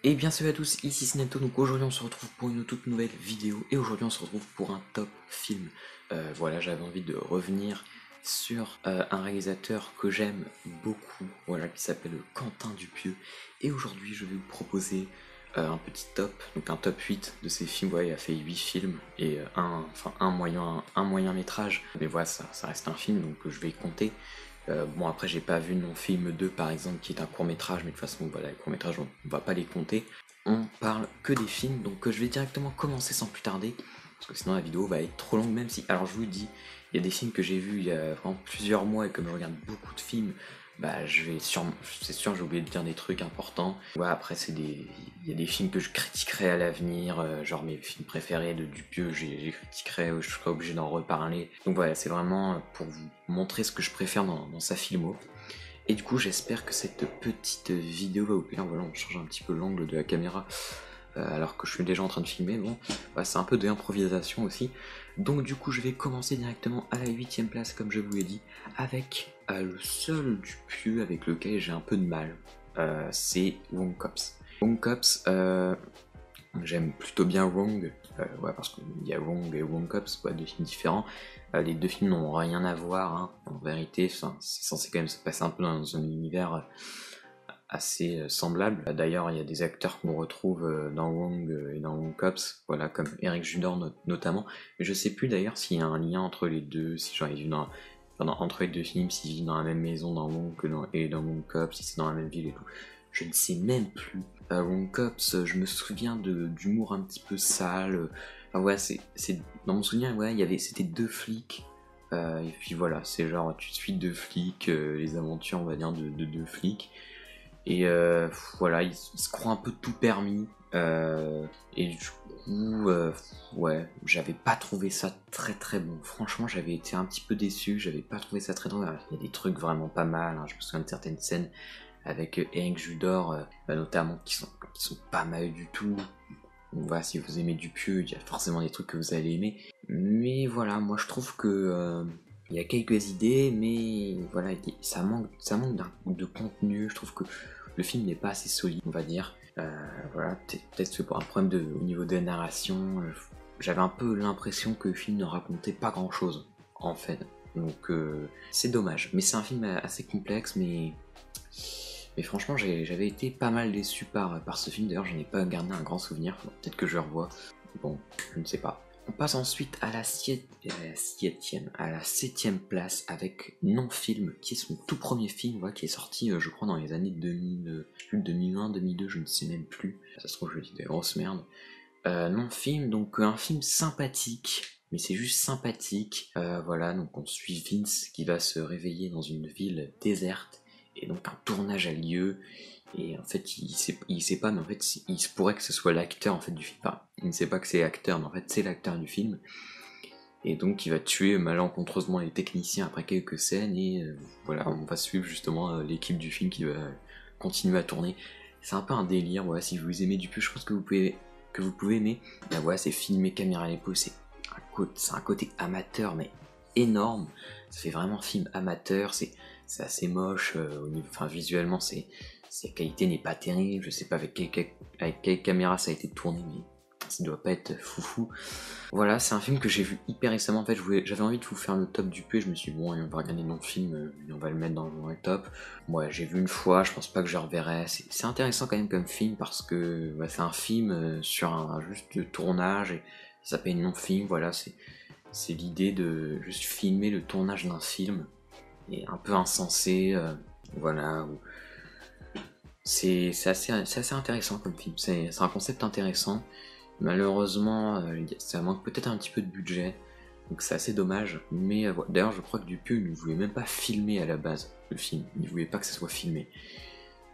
Et bien salut à tous, ici Snento, donc aujourd'hui on se retrouve pour une toute nouvelle vidéo et aujourd'hui on se retrouve pour un top film. Voilà, j'avais envie de revenir sur un réalisateur que j'aime beaucoup, voilà, qui s'appelle Quentin Dupieux. Et aujourd'hui je vais vous proposer un petit top, donc un top 8 de ses films. Voilà, il a fait 8 films et un moyen métrage, mais voilà, ça reste un film donc je vais compter. Bon, après j'ai pas vu non film 2 par exemple qui est un court métrage, mais de toute façon voilà, les courts métrages on va pas les compter, on parle que des films. Donc je vais directement commencer sans plus tarder parce que sinon la vidéo va être trop longue. Même si, alors je vous le dis, il y a des films que j'ai vus il y a vraiment plusieurs mois et comme je regarde beaucoup de films, bah c'est sûr j'ai oublié de dire des trucs importants. Ouais, après il y a des films que je critiquerai à l'avenir, genre mes films préférés de Dupieux, j'ai critiquerai, je serai obligé d'en reparler. Donc voilà, c'est vraiment pour vous montrer ce que je préfère dans sa filmo. Et du coup j'espère que cette petite vidéo va vous plaire. Voilà, on change un petit peu l'angle de la caméra alors que je suis déjà en train de filmer. Bon, bah, c'est un peu de l'improvisation aussi. Donc du coup je vais commencer directement à la 8ème place comme je vous l'ai dit, avec le seul Dupieux avec lequel j'ai un peu de mal. C'est Wrong Cops. Wrong Cops, j'aime plutôt bien Wrong, ouais, parce qu'il y a Wrong et Wrong Cops, deux films différents. Les deux films n'ont rien à voir, hein, en vérité, c'est censé quand même se passer un peu dans un univers assez semblable. D'ailleurs, il y a des acteurs qu'on retrouve dans Wrong et dans Wrong Cops, voilà, comme Eric Judor notamment. Mais je sais plus d'ailleurs s'il y a un lien entre les deux, si genre ils vivent entre les deux films, s'ils vivent dans la même maison dans Wrong et dans Wrong Cops, si c'est dans la même ville et tout. Je ne sais même plus. Wrong Cops, je me souviens d'humour un petit peu sale. Enfin, ouais, dans mon souvenir, ouais, c'était deux flics. Et puis voilà, c'est genre tu suis deux flics, les aventures, on va dire, de deux flics. Et voilà, ils se croient un peu tout permis. Et du coup, ouais, j'avais pas trouvé ça très très bon. Franchement, j'avais été un petit peu déçu, j'avais pas trouvé ça très drôle. Il y a des trucs vraiment pas mal, hein. Je me souviens de certaines scènes avec Eric Judor, notamment, qui sont pas mal du tout. Donc voilà, si vous aimez Dupieux, il y a forcément des trucs que vous allez aimer. Mais voilà, moi je trouve que il y a quelques idées, mais voilà, ça manque de contenu. Je trouve que le film n'est pas assez solide, on va dire. Voilà, peut-être que pour un problème au niveau de la narration, j'avais un peu l'impression que le film ne racontait pas grand-chose, en fait. Donc c'est dommage. Mais c'est un film assez complexe, mais franchement, j'avais été pas mal déçu par ce film. D'ailleurs, j'en ai pas gardé un grand souvenir. Peut-être que je le revois. Bon, je ne sais pas. On passe ensuite à la 7ème place avec Non-Film, qui est son tout premier film, voilà, qui est sorti, je crois, dans les années 2000, 2001, 2002, je ne sais même plus. Ça se trouve, je dis des grosses merdes. Non-Film, donc un film sympathique, mais c'est juste sympathique. Voilà, donc on suit Vince qui va se réveiller dans une ville déserte, et donc un tournage a lieu. Et en fait, il sait pas, mais en fait, il se pourrait que ce soit l'acteur en fait du film. Enfin, il ne sait pas que c'est l'acteur, mais en fait, c'est l'acteur du film. Et donc, il va tuer malencontreusement les techniciens après quelques scènes. Et voilà, on va suivre justement l'équipe du film qui va continuer à tourner. C'est un peu un délire, voilà. Si vous aimez Dupieux, je pense que vous pouvez aimer. Là, voilà, c'est filmé caméra à l'épaule, c'est un côté amateur, mais énorme. Ça fait vraiment film amateur. C'est assez moche au niveau, enfin, visuellement, sa qualité n'est pas terrible. Je sais pas avec quelle caméra ça a été tourné, mais ça doit pas être foufou. Voilà, c'est un film que j'ai vu hyper récemment. En fait, j'avais envie de vous faire le top du P. Je me suis dit, bon, on va regarder non-film et on va le mettre dans le top. Ouais, j'ai vu une fois, je pense pas que je reverrai. C'est intéressant quand même comme film parce que c'est un film sur un juste tournage et ça s'appelle non-film. Voilà, c'est l'idée de juste filmer le tournage d'un film et un peu insensé. Voilà, c'est assez intéressant comme film, c'est un concept intéressant. Malheureusement, ça manque peut-être un petit peu de budget, donc c'est assez dommage. Mais d'ailleurs, je crois que Dupieux ne voulait même pas filmer à la base le film, il ne voulait pas que ça soit filmé.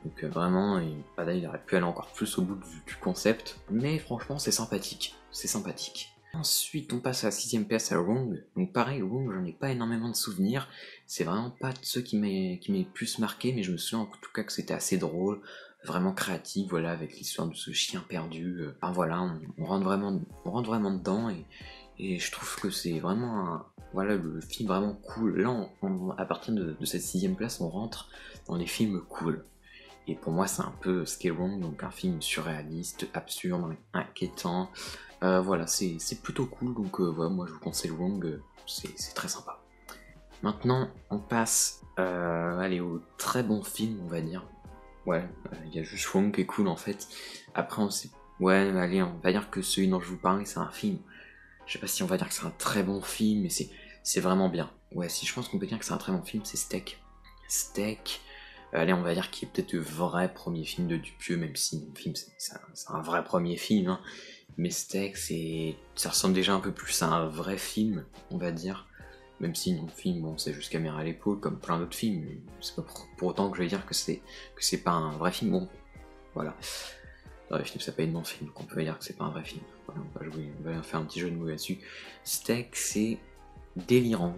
Donc vraiment, il aurait pu aller encore plus au bout du concept, mais franchement, c'est sympathique, c'est sympathique. Ensuite, on passe à la 6ème place à Wrong. Donc pareil, Wrong, j'en ai pas énormément de souvenirs. C'est vraiment pas de ceux qui m'aient plus marqué, mais je me souviens en tout cas que c'était assez drôle, vraiment créatif, voilà, avec l'histoire de ce chien perdu. Enfin voilà, on rentre vraiment dedans et je trouve que c'est vraiment voilà, le film vraiment cool. Là, à partir de cette 6ème place, on rentre dans les films cool. Et pour moi, c'est un peu Scale Wrong, donc un film surréaliste, absurde, inquiétant. Voilà, c'est plutôt cool, donc voilà, moi je vous conseille Wrong, c'est très sympa. Maintenant, on passe allez, au très bon film, on va dire. Ouais, il y a juste Wrong qui est cool en fait. Après, on sait. Ouais, allez, on va dire que celui dont je vous parlais, c'est un film. Je sais pas si on va dire que c'est un très bon film, mais c'est vraiment bien. Ouais, si je pense qu'on peut dire que c'est un très bon film, c'est Steak. Steak, allez, on va dire qu'il est peut-être le vrai premier film de Dupieux, même si le film c'est un vrai premier film, hein. Mais Steak, ça ressemble déjà un peu plus à un vrai film, on va dire. Même si non, le film, bon, c'est juste caméra à l'épaule, comme plein d'autres films. C'est pas pour autant que je vais dire que c'est pas un vrai film. Bon, voilà. Dans les films, ça s'appelle non-film, donc on peut dire que c'est pas un vrai film. Voilà, on va faire un petit jeu de mots là-dessus. Steak, c'est délirant.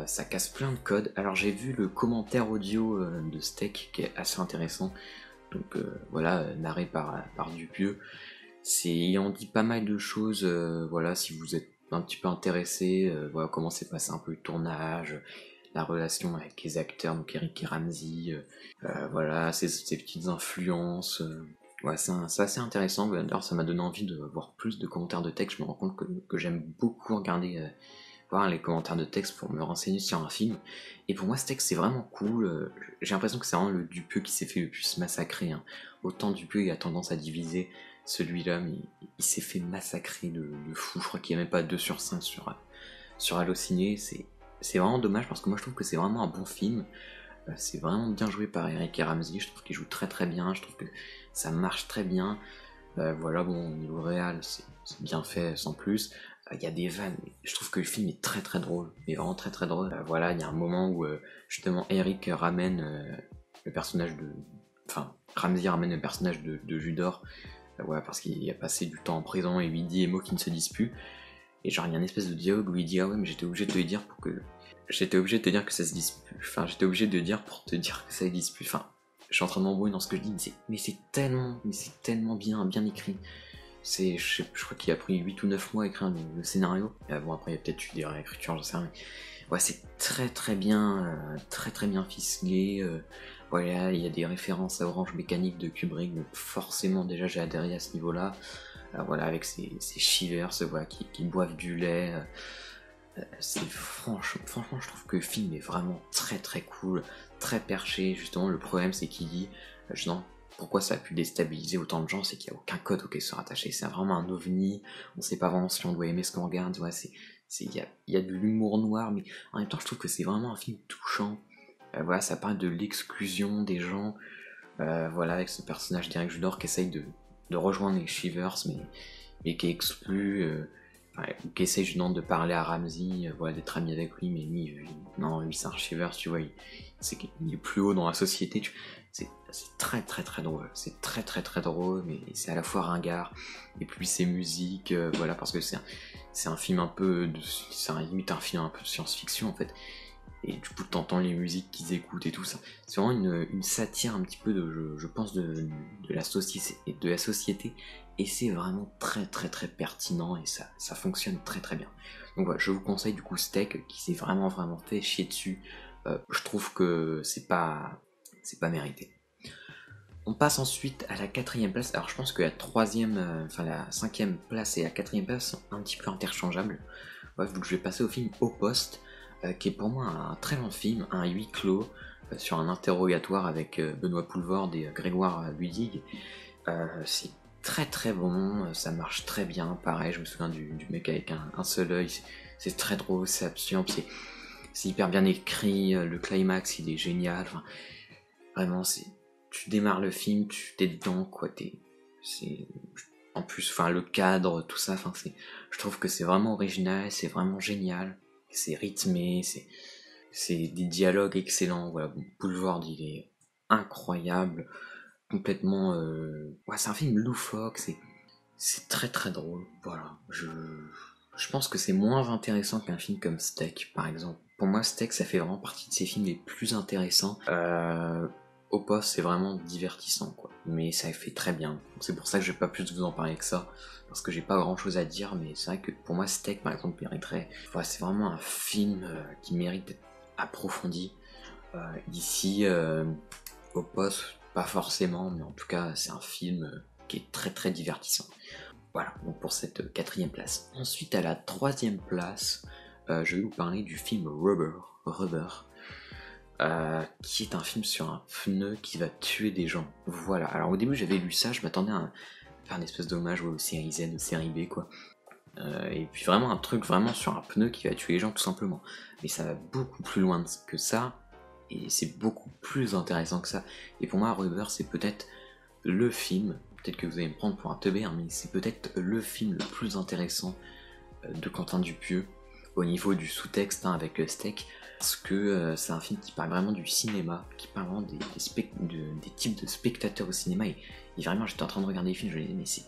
Ça casse plein de codes. Alors j'ai vu le commentaire audio de Steak qui est assez intéressant. Donc voilà, narré par Dupieux. Il en dit pas mal de choses. Voilà, si vous êtes un petit peu intéressé, voilà comment s'est passé un peu le tournage, la relation avec les acteurs, donc Eric et Ramsey, voilà, ses petites influences. Ouais, c'est assez intéressant. D'ailleurs, ça m'a donné envie de voir plus de commentaires de texte. Je me rends compte que j'aime beaucoup regarder, voir les commentaires de texte pour me renseigner sur un film. Et pour moi, ce texte, c'est vraiment cool. J'ai l'impression que c'est vraiment le Dupieux qui s'est fait le plus massacrer, hein. Autant Dupieux, il a tendance à diviser. Celui-là, mais il s'est fait massacrer de fou. Je crois qu'il n'y a même pas 2 sur 5 sur Allociné. C'est vraiment dommage parce que moi, je trouve que c'est vraiment un bon film. C'est vraiment bien joué par Eric et Ramsey, je trouve qu'il joue très très bien, je trouve que ça marche très bien. Voilà, bon, au niveau réel, c'est bien fait sans plus. Il y a des vannes, je trouve que le film est très très drôle, mais vraiment très très drôle. Voilà, il y a un moment où justement Eric ramène le personnage de. Enfin, Ramsey ramène le personnage de Judor, voilà, parce qu'il a passé du temps en prison et lui dit les mots qui ne se disent plus. Et genre, il y a une espèce de dialogue où il dit ah ouais, mais j'étais obligé de te le dire pour que. J'étais obligé de te dire que ça se dise plus. Enfin, j'étais obligé de dire pour te dire que ça se dise plus. Enfin, je suis en train de m'embrouiller dans ce que je dis, mais c'est tellement bien écrit. Je crois qu'il a pris 8 ou 9 mois à écrire le scénario. Et bon, après, il y a peut-être eu des réécritures, j'en sais rien. Ouais, c'est très bien ficelé. Voilà, il y a des références à Orange Mécanique de Kubrick, donc forcément, déjà, j'ai adhéré à ce niveau-là. Voilà, avec ces shivers, voilà, qui boivent du lait. Franchement, je trouve que le film est vraiment très très cool, très perché. Justement, le problème, c'est qu'il dit, justement, pourquoi ça a pu déstabiliser autant de gens, c'est qu'il n'y a aucun code auquel se rattacher. C'est vraiment un ovni, on sait pas vraiment si on doit aimer ce qu'on regarde. Ouais, il y a de l'humour noir, mais en même temps, je trouve que c'est vraiment un film touchant. Voilà, ça parle de l'exclusion des gens. Voilà, avec ce personnage d'Eric Judor qui essaye de rejoindre les Shivers, mais qui est exclu. Ouais, qui essaye justement de parler à Ramsey, voilà, d'être ami avec lui, mais non, lui c'est un Shivers, tu vois, il est plus haut dans la société. C'est très drôle, c'est très drôle, mais c'est à la fois ringard, et puis ses musiques, voilà, parce que c'est un film un peu, c'est limite un film un peu de science-fiction en fait. Et du coup, t'entends les musiques qu'ils écoutent et tout ça. C'est vraiment une satire un petit peu je pense, de la société. Et c'est vraiment très pertinent et ça fonctionne très bien. Donc voilà, je vous conseille du coup Steak qui s'est vraiment fait chier dessus. Je trouve que c'est pas mérité. On passe ensuite à la 4ème place. Alors je pense que la 3ème, enfin la 5ème place et la 4ème place sont un petit peu interchangeables. Bref, donc je vais passer au film Au Poste, qui est pour moi un très long film, un huis clos, sur un interrogatoire avec Benoît Poelvoorde et Grégoire Ludig. C'est très bon, ça marche très bien, pareil, je me souviens du mec avec un seul œil, c'est très drôle, c'est absurde, c'est hyper bien écrit, le climax il est génial, enfin, vraiment tu démarres le film, tu t'es dedans, quoi, en plus, enfin, le cadre, tout ça, enfin, je trouve que c'est vraiment original, c'est vraiment génial, c'est rythmé, c'est des dialogues excellents, voilà, bon, Poelvoorde, il est incroyable, complètement, ouais, c'est un film loufoque, c'est très drôle, voilà, je pense que c'est moins intéressant qu'un film comme Steak, par exemple. Pour moi, Steak, ça fait vraiment partie de ces films les plus intéressants. Au Poste, c'est vraiment divertissant, quoi. Mais ça fait très bien. C'est pour ça que je vais pas plus vous en parler que ça, parce que j'ai pas grand chose à dire, mais c'est vrai que pour moi, Steak, par exemple, mériterait. Voilà, c'est vraiment un film qui mérite d'être approfondi. Ici, Au Poste, pas forcément, mais en tout cas c'est un film qui est très très divertissant. Voilà, donc pour cette 4e place. Ensuite à la 3e place, je vais vous parler du film Rubber, qui est un film sur un pneu qui va tuer des gens. Voilà, alors au début j'avais lu ça, je m'attendais à faire une espèce d'hommage aux séries Z, aux séries B quoi. Et puis vraiment un truc vraiment sur un pneu qui va tuer les gens tout simplement. Mais ça va beaucoup plus loin que ça, et c'est beaucoup plus intéressant que ça. Et pour moi Rubber c'est peut-être le film, peut-être que vous allez me prendre pour un teubé, hein, mais c'est peut-être le film le plus intéressant de Quentin Dupieux au niveau du sous-texte hein, avec le steak, parce que c'est un film qui parle vraiment du cinéma, qui parle vraiment des types de spectateurs au cinéma, et vraiment j'étais en train de regarder les films, je me disais mais c'est...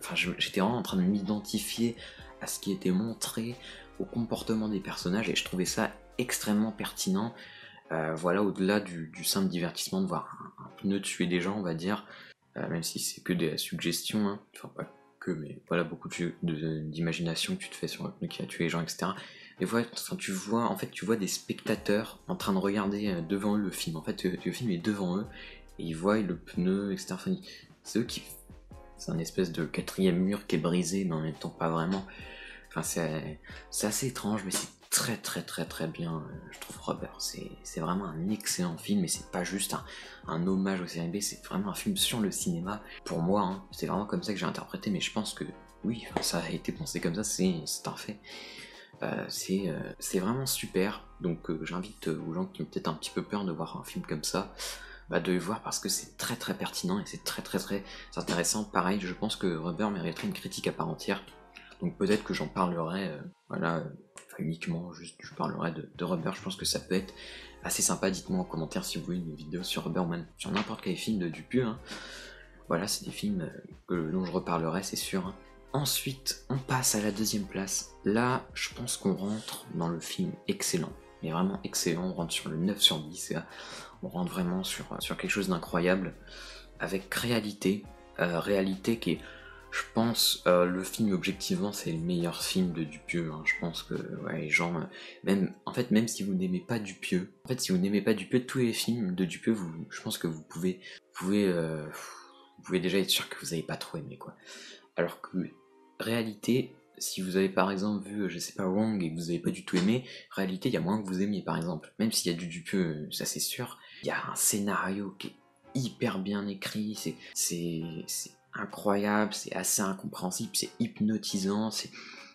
Enfin j'étais vraiment en train de m'identifier à ce qui était montré, au comportement des personnages, et je trouvais ça extrêmement pertinent. Voilà, au-delà du simple divertissement de voir un pneu tuer des gens, on va dire, même si c'est que des suggestions, hein. Enfin pas que, mais voilà, beaucoup d'imagination que tu te fais sur le pneu qui a tué les gens, etc. Et voilà, quand tu vois, en fait, tu vois des spectateurs en train de regarder devant eux le film. En fait, le film est devant eux, et ils voient le pneu, etc. Enfin, c'est eux qui... C'est un espèce de 4e mur qui est brisé, mais en même temps pas vraiment. Enfin, c'est assez étrange, mais c'est très très très très bien, je trouve Rubber. C'est vraiment un excellent film, et c'est pas juste un hommage au série B, c'est vraiment un film sur le cinéma. Pour moi, hein, c'est vraiment comme ça que j'ai interprété, mais je pense que oui, ça a été pensé comme ça, c'est un fait. C'est vraiment super, donc j'invite aux gens qui ont peut-être un petit peu peur de voir un film comme ça, de le voir parce que c'est très très pertinent et c'est très très très intéressant. Pareil, je pense que Rubber mériterait une critique à part entière. Donc peut-être que j'en parlerai, uniquement, juste je parlerai de Rubber. Je pense que ça peut être assez sympa. Dites-moi en commentaire si vous voulez une vidéo sur Rubber, même sur n'importe quel film de Dupieux. Hein. Voilà, c'est des films dont je reparlerai, c'est sûr. Hein. Ensuite, on passe à la 2e place. Là, je pense qu'on rentre dans le film excellent. Mais vraiment excellent, on rentre sur le 9 sur 10. Et là, on rentre vraiment sur quelque chose d'incroyable. Avec Réalité. Réalité qui est... Je pense, le film objectivement c'est le meilleur film de Dupieux. Hein. Je pense que ouais, les gens, même si vous n'aimez pas Dupieux, si vous n'aimez pas Dupieux, tous les films de Dupieux, je pense que vous pouvez déjà être sûr que vous n'avez pas trop aimé quoi. Alors que Réalité, si vous avez par exemple vu, je sais pas, Wrong et que vous n'avez pas du tout aimé, Réalité, il y a moins que vous aimiez par exemple. Même s'il y a du Dupieux, ça c'est sûr. Il y a un scénario qui est hyper bien écrit, c'est incroyable, c'est assez incompréhensible, c'est hypnotisant,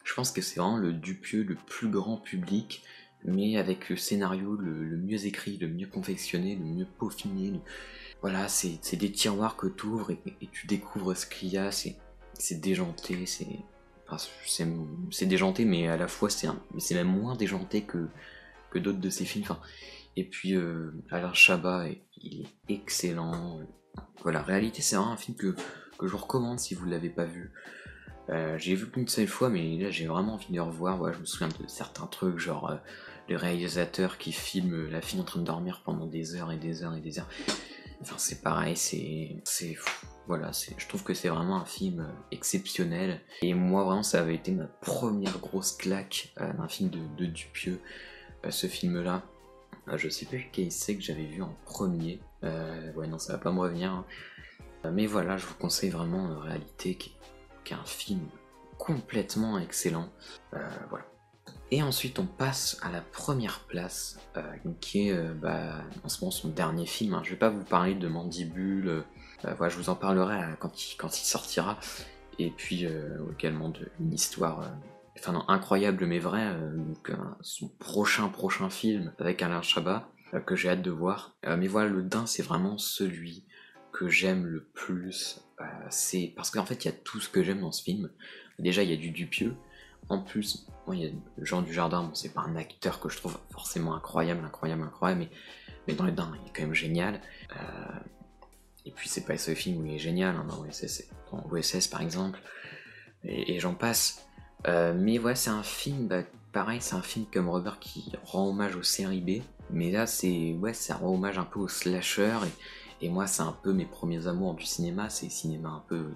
je pense que c'est vraiment le Dupieux le plus grand public, mais avec le scénario le mieux écrit, le mieux confectionné, le mieux peaufiné. Voilà, c'est des tiroirs que tu ouvres et tu découvres ce qu'il y a, c'est déjanté, c'est déjanté, mais à la fois c'est même moins déjanté que d'autres de ses films. Enfin, et puis Alain Chabat, il est excellent. Voilà, Réalité, c'est vraiment un film que je vous recommande si vous ne l'avez pas vu. J'ai vu qu'une seule fois, mais là j'ai vraiment envie de le revoir. Voilà, je me souviens de certains trucs, genre le réalisateur qui filme la fille en train de dormir pendant des heures et des heures et des heures. Enfin, c'est pareil, voilà, je trouve que c'est vraiment un film exceptionnel. Et moi, vraiment, ça avait été ma première grosse claque d'un film de Dupieux, ce film-là. Je sais plus quel c'est que j'avais vu en premier. Ouais, non, ça va pas me revenir. Hein. Mais voilà, je vous conseille vraiment Réalité, qui est un film complètement excellent. Voilà. Et ensuite, on passe à la première place, qui est en ce moment son dernier film. Hein. Je vais pas vous parler de Mandibule, voilà, je vous en parlerai quand il sortira. Et puis également d'une histoire incroyable mais vraie, donc son prochain film avec Alain Chabat, que j'ai hâte de voir. Mais voilà, le Dain, c'est vraiment celui que j'aime le plus. C'est parce qu'en fait, il y a tout ce que j'aime dans ce film. Déjà, il y a du Dupieux. En plus, il y a Jean Dujardin, bon, c'est pas un acteur que je trouve forcément incroyable, mais dans les Dains, il est quand même génial. Et puis c'est pas le seul film où il est génial, hein, dans OSS par exemple, et j'en passe. Mais voilà, c'est un film, pareil, c'est un film comme Rubber qui rend hommage aux séries B, mais là ça rend hommage un peu au slasher, et moi c'est un peu mes premiers amours du cinéma, c'est le cinéma un peu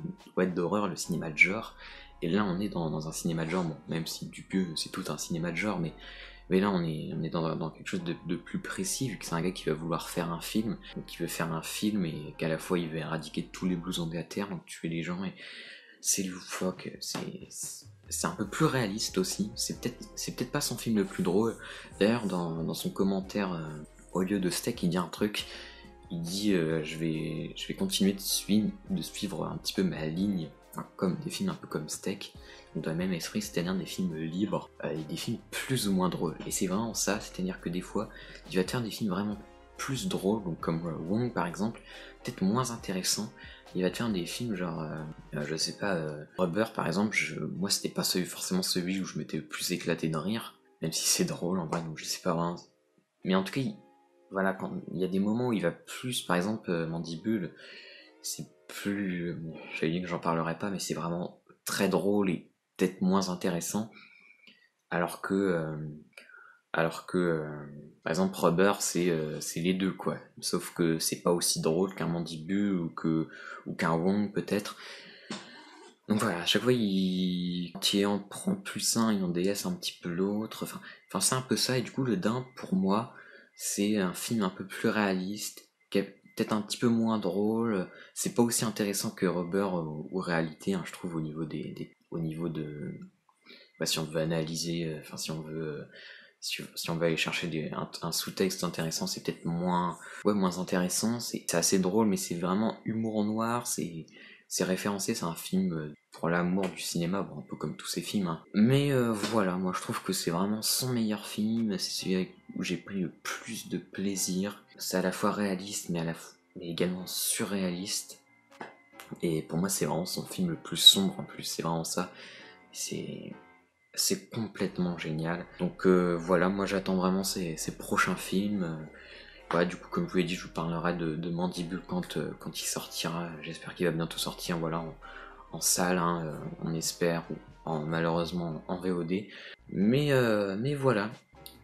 d'horreur, le cinéma de genre. Et là, on est dans un cinéma de genre, bon, même si Dupieux, c'est tout un cinéma de genre, mais Mais là, on est dans quelque chose de plus précis, vu que c'est un gars qui va vouloir faire un film, donc qui veut faire un film et qu'à la fois il veut éradiquer tous les blousons de la Terre, donc tuer les gens, et c'est loufoque, c'est un peu plus réaliste aussi, c'est peut-être pas son film le plus drôle. D'ailleurs, dans son commentaire, au lieu de steak, il dit un truc, il dit je vais continuer de suivre un petit peu ma ligne, hein, comme des films un peu comme Steak, dans le même esprit, c'est-à-dire des films libres et des films plus ou moins drôles. Et c'est vraiment ça, c'est-à-dire que des fois, il va te faire des films vraiment plus drôles, donc comme Wong par exemple, peut-être moins intéressant. Il va te faire des films genre, je sais pas, Rubber par exemple, moi c'était pas forcément celui où je m'étais le plus éclaté de rire, même si c'est drôle en vrai, donc je sais pas vraiment. Mais en tout cas, voilà, quand il y a des moments où il va plus, par exemple, Mandibule, c'est plus, bon, j'avais dit que j'en parlerai pas, mais c'est vraiment très drôle et peut-être moins intéressant, alors que, par exemple, Rubber, c'est les deux, quoi. Sauf que c'est pas aussi drôle qu'un Mandibule ou qu'un Wong, peut-être. Donc voilà, à chaque fois, quand il en prend plus un, il en délaisse un petit peu l'autre. Enfin, c'est un peu ça. Et du coup, le Dain, pour moi, c'est un film un peu plus réaliste, qui est peut-être un petit peu moins drôle. C'est pas aussi intéressant que Rubber ou Réalité, hein, je trouve, au niveau au niveau de, bah, si on veut analyser, enfin, si on veut aller chercher un sous-texte intéressant, c'est peut-être moins, ouais, moins intéressant. C'est assez drôle, mais c'est vraiment humour noir. C'est référencé, c'est un film pour l'amour du cinéma, bon, un peu comme tous ces films, hein. Mais voilà, moi je trouve que c'est vraiment son meilleur film, c'est celui où j'ai pris le plus de plaisir. C'est à la fois réaliste, mais également surréaliste. Et pour moi, c'est vraiment son film le plus sombre en plus, c'est vraiment ça. C'est c'est complètement génial. Donc voilà, moi j'attends vraiment ces prochains films. Ouais, du coup, comme je vous l'ai dit, je vous parlerai de Mandibule quand il sortira. J'espère qu'il va bientôt sortir, voilà, en salle, hein, on espère, ou malheureusement en VOD. Mais voilà.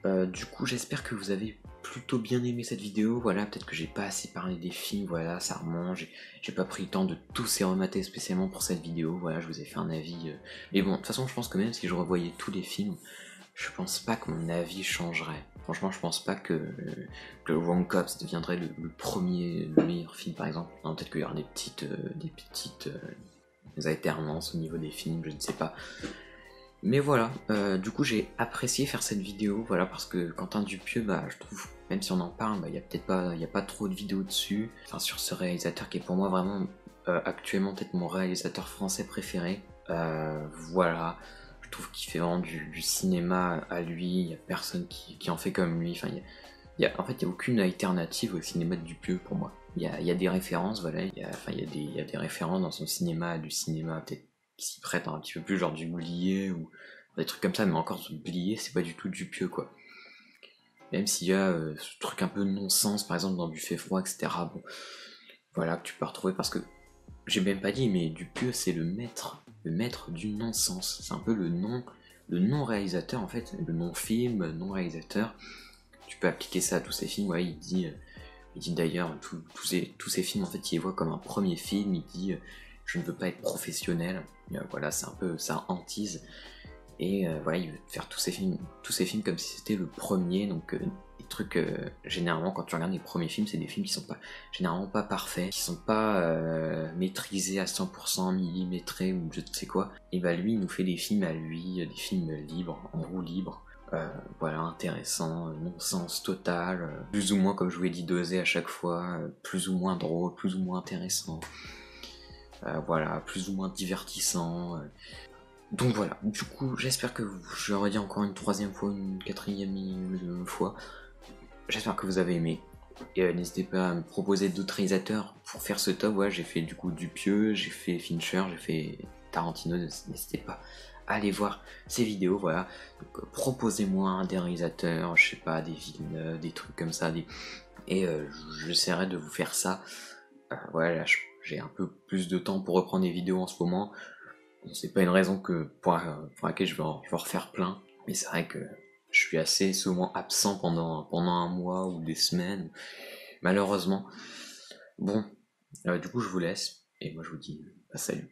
Du coup, j'espère que vous avez plutôt bien aimé cette vidéo. Voilà, peut-être que j'ai pas assez parlé des films, voilà, ça remonte. J'ai pas pris le temps de tous les remater spécialement pour cette vidéo. Voilà, je vous ai fait un avis. Mais bon, de toute façon, je pense que même si je revoyais tous les films, je pense pas que mon avis changerait. Franchement, je pense pas que Wrong Cops deviendrait le premier, le meilleur film, par exemple. Non, peut-être qu'il y aura des alternances au niveau des films, je ne sais pas. Mais voilà, du coup j'ai apprécié faire cette vidéo, voilà, parce que Quentin Dupieux, bah je trouve, même si on en parle, bah il y a pas trop de vidéos dessus, enfin sur ce réalisateur qui est pour moi vraiment actuellement peut-être mon réalisateur français préféré. Voilà, je trouve qu'il fait vraiment du cinéma à lui, il y a personne qui en fait comme lui, enfin en fait il y a aucune alternative au cinéma de Dupieux pour moi. Il y a des références, voilà, il y a des références dans son cinéma, du cinéma peut-être qui s'y prête un petit peu plus, genre du Blier ou des trucs comme ça, mais encore du Blier, c'est pas du tout Dupieux, quoi. Même s'il y a ce truc un peu non-sens, par exemple dans Buffet froid, etc. Bon, voilà, que tu peux retrouver parce que j'ai même pas dit, mais Dupieux c'est le maître du non-sens. C'est un peu le non-réalisateur en fait, le non-film, non-réalisateur. Tu peux appliquer ça à tous ces films. Ouais, il dit d'ailleurs tous ces films en fait, il les voit comme un premier film. Il dit je ne veux pas être professionnel. Voilà, c'est un peu ça hantise. Et voilà, il veut faire tous ces films comme si c'était le premier. Donc des trucs généralement quand tu regardes les premiers films, c'est des films qui sont pas généralement pas parfaits, qui sont pas maîtrisés à 100%, millimétrés ou je ne sais quoi. Et bah lui, il nous fait des films à lui, des films libres, en roue libre. Voilà, intéressant, non-sens total, plus ou moins, comme je vous l'ai dit, dosé à chaque fois, plus ou moins drôle, plus ou moins intéressant, voilà, plus ou moins divertissant. Donc voilà, du coup, j'espère que je l'aurais dit encore une troisième fois, une quatrième fois, j'espère que vous avez aimé. Et n'hésitez pas à me proposer d'autres réalisateurs pour faire ce top. Ouais, j'ai fait du coup Dupieux, j'ai fait Fincher, j'ai fait Tarantino, n'hésitez pas à aller voir ces vidéos, voilà. Donc proposez-moi des réalisateurs, je sais pas, des films, des trucs comme ça, et j'essaierai de vous faire ça. Voilà, j'ai un peu plus de temps pour reprendre des vidéos en ce moment. Bon, c'est pas une raison pour laquelle je vais en refaire plein, mais c'est vrai que je suis assez souvent absent pendant un mois ou des semaines, malheureusement. Bon, du coup je vous laisse, et moi je vous dis salut.